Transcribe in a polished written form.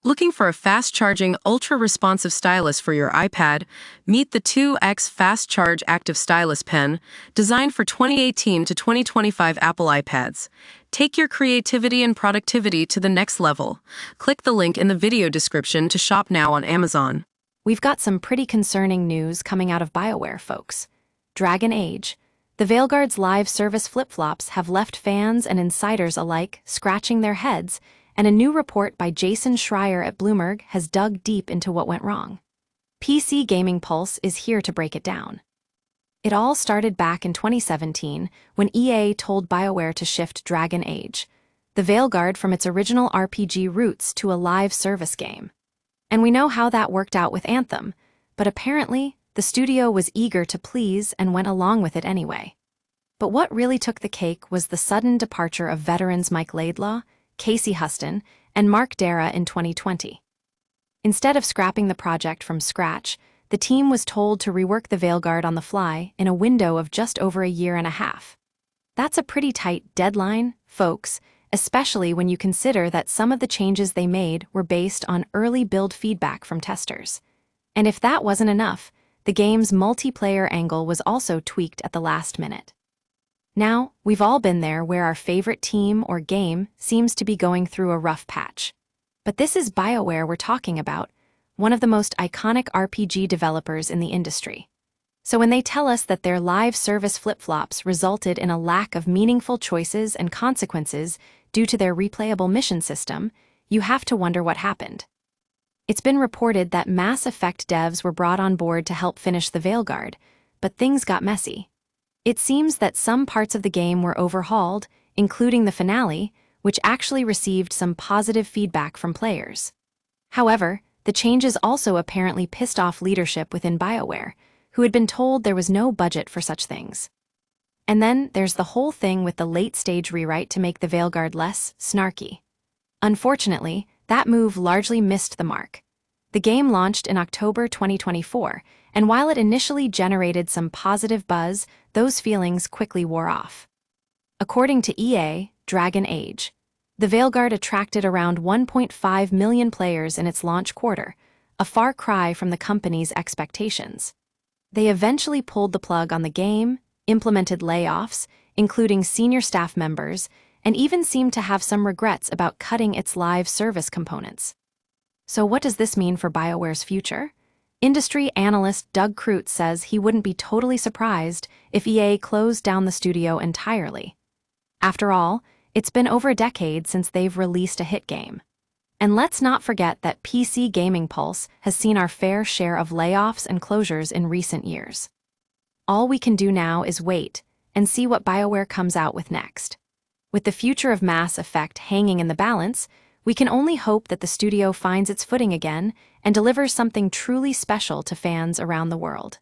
Looking for a fast-charging, ultra-responsive stylus for your iPad? Meet the 2X Fast Charge Active Stylus Pen, designed for 2018 to 2025 Apple iPads. Take your creativity and productivity to the next level. Click the link in the video description to shop now on Amazon. We've got some pretty concerning news coming out of BioWare, folks. Dragon Age. The Veilguard's live service flip-flops have left fans and insiders alike scratching their heads, and a new report by Jason Schreier at Bloomberg has dug deep into what went wrong. PC Gaming Pulse is here to break it down. It all started back in 2017 when EA told BioWare to shift Dragon Age, the Veilguard, from its original RPG roots to a live service game. And we know how that worked out with Anthem, but apparently the studio was eager to please and went along with it anyway. But what really took the cake was the sudden departure of veterans Mike Laidlaw, Casey Huston, and Mark Dara in 2020. Instead of scrapping the project from scratch, the team was told to rework the Veilguard on the fly in a window of just over a year and a half. That's a pretty tight deadline, folks, especially when you consider that some of the changes they made were based on early build feedback from testers. And if that wasn't enough, the game's multiplayer angle was also tweaked at the last minute. Now, we've all been there where our favorite team or game seems to be going through a rough patch. But this is BioWare we're talking about, one of the most iconic RPG developers in the industry. So when they tell us that their live service flip-flops resulted in a lack of meaningful choices and consequences due to their replayable mission system, you have to wonder what happened. It's been reported that Mass Effect devs were brought on board to help finish the Veilguard, but things got messy. It seems that some parts of the game were overhauled, including the finale, which actually received some positive feedback from players. However, the changes also apparently pissed off leadership within BioWare, who had been told there was no budget for such things. And then there's the whole thing with the late-stage rewrite to make the Veilguard less snarky. Unfortunately, that move largely missed the mark. The game launched in October 2024, and while it initially generated some positive buzz, those feelings quickly wore off. According to EA, Dragon Age, the Veilguard attracted around 1.5 million players in its launch quarter, a far cry from the company's expectations. They eventually pulled the plug on the game, implemented layoffs, including senior staff members, and even seemed to have some regrets about cutting its live service components. So what does this mean for BioWare's future? Industry analyst Doug Crute says he wouldn't be totally surprised if EA closed down the studio entirely. After all, it's been over a decade since they've released a hit game. And let's not forget that PC Gaming Pulse has seen our fair share of layoffs and closures in recent years. All we can do now is wait and see what BioWare comes out with next. With the future of Mass Effect hanging in the balance, we can only hope that the studio finds its footing again and delivers something truly special to fans around the world.